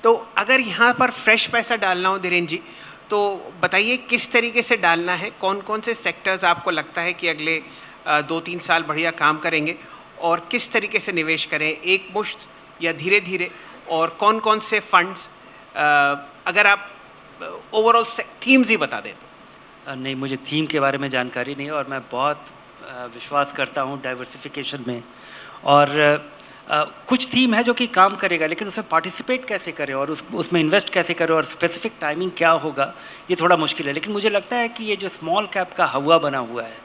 तो अगर यहाँ पर फ्रेश पैसा डालना हो धीरेन्द्र जी, तो बताइए किस तरीके से डालना है, कौन कौन से सेक्टर्स आपको लगता है कि अगले 2-3 साल बढ़िया काम करेंगे, और किस तरीके से निवेश करें, एक मुश्त या धीरे धीरे, और कौन कौन से फंड्स, अगर आप ओवरऑल थीम्स ही बता दें तो। नहीं, मुझे थीम के बारे में जानकारी नहीं है, और मैं बहुत विश्वास करता हूँ डाइवर्सिफिकेशन में, और कुछ थीम है जो कि काम करेगा, लेकिन उसमें पार्टिसिपेट कैसे करें और उसमें इन्वेस्ट कैसे करें और स्पेसिफिक टाइमिंग क्या होगा, ये थोड़ा मुश्किल है। लेकिन मुझे लगता है कि ये जो स्मॉल कैप का हवा बना हुआ है,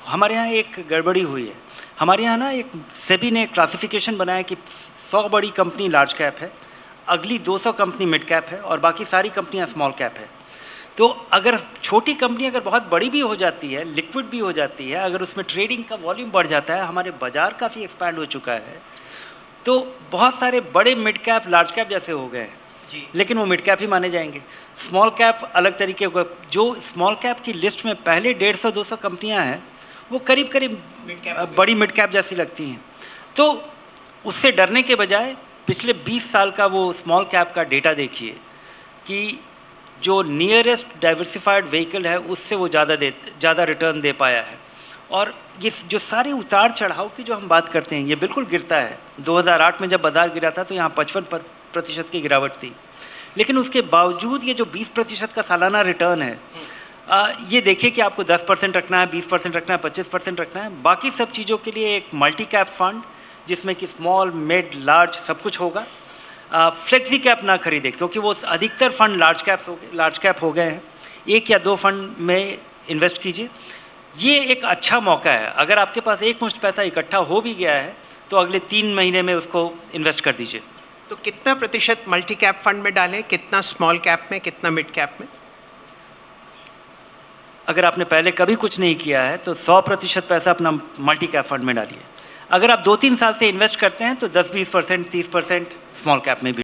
हमारे यहाँ एक गड़बड़ी हुई है। हमारे यहाँ ना एक सेबी ने क्लासिफिकेशन बनाया कि 100 बड़ी कंपनी लार्ज कैप है, अगली 200 कंपनी मिड कैप है, और बाकी सारी कंपनियाँ स्मॉल कैप है। तो अगर छोटी कंपनी अगर बहुत बड़ी भी हो जाती है, लिक्विड भी हो जाती है, अगर उसमें ट्रेडिंग का वॉल्यूम बढ़ जाता है, हमारे बाज़ार काफ़ी एक्सपैंड हो चुका है, तो बहुत सारे बड़े मिड कैप लार्ज कैप जैसे हो गए हैं, लेकिन वो मिड कैप ही माने जाएंगे। स्मॉल कैप अलग तरीके का, जो स्मॉल कैप की लिस्ट में पहले 150-200 कंपनियां हैं, वो करीब करीब बड़ी मिड कैप जैसी लगती हैं। तो उससे डरने के बजाय पिछले 20 साल का वो स्मॉल कैप का डेटा देखिए कि जो नियरेस्ट डाइवर्सिफाइड व्हीकल है उससे वो ज़्यादा रिटर्न दे पाया है। और ये जो सारे उतार चढ़ाव की जो हम बात करते हैं, ये बिल्कुल गिरता है। 2008 में जब बाजार गिरा था तो यहाँ 55% की गिरावट थी, लेकिन उसके बावजूद ये जो 20% का सालाना रिटर्न है, ये देखिए कि आपको 10% रखना है, 20% रखना है, 25% रखना है। बाकी सब चीज़ों के लिए एक मल्टी कैप फंड जिसमें कि स्मॉल, मिड, लार्ज सब कुछ होगा। फ्लेक्सी कैप ना खरीदे, क्योंकि वो अधिकतर फंड लार्ज कैप हो गए हैं। 1 या 2 फंड में इन्वेस्ट कीजिए। ये एक अच्छा मौका है। अगर आपके पास एक मुश्त पैसा इकट्ठा हो भी गया है तो अगले 3 महीने में उसको इन्वेस्ट कर दीजिए। तो कितना प्रतिशत मल्टी कैप फंड में डालें, कितना स्मॉल कैप में, कितना मिड कैप में? अगर आपने पहले कभी कुछ नहीं किया है तो 100% पैसा अपना मल्टी कैप फंड में डालिए। अगर आप 2-3 साल से इन्वेस्ट करते हैं तो 10-20%, 30% स्मॉल कैप में भी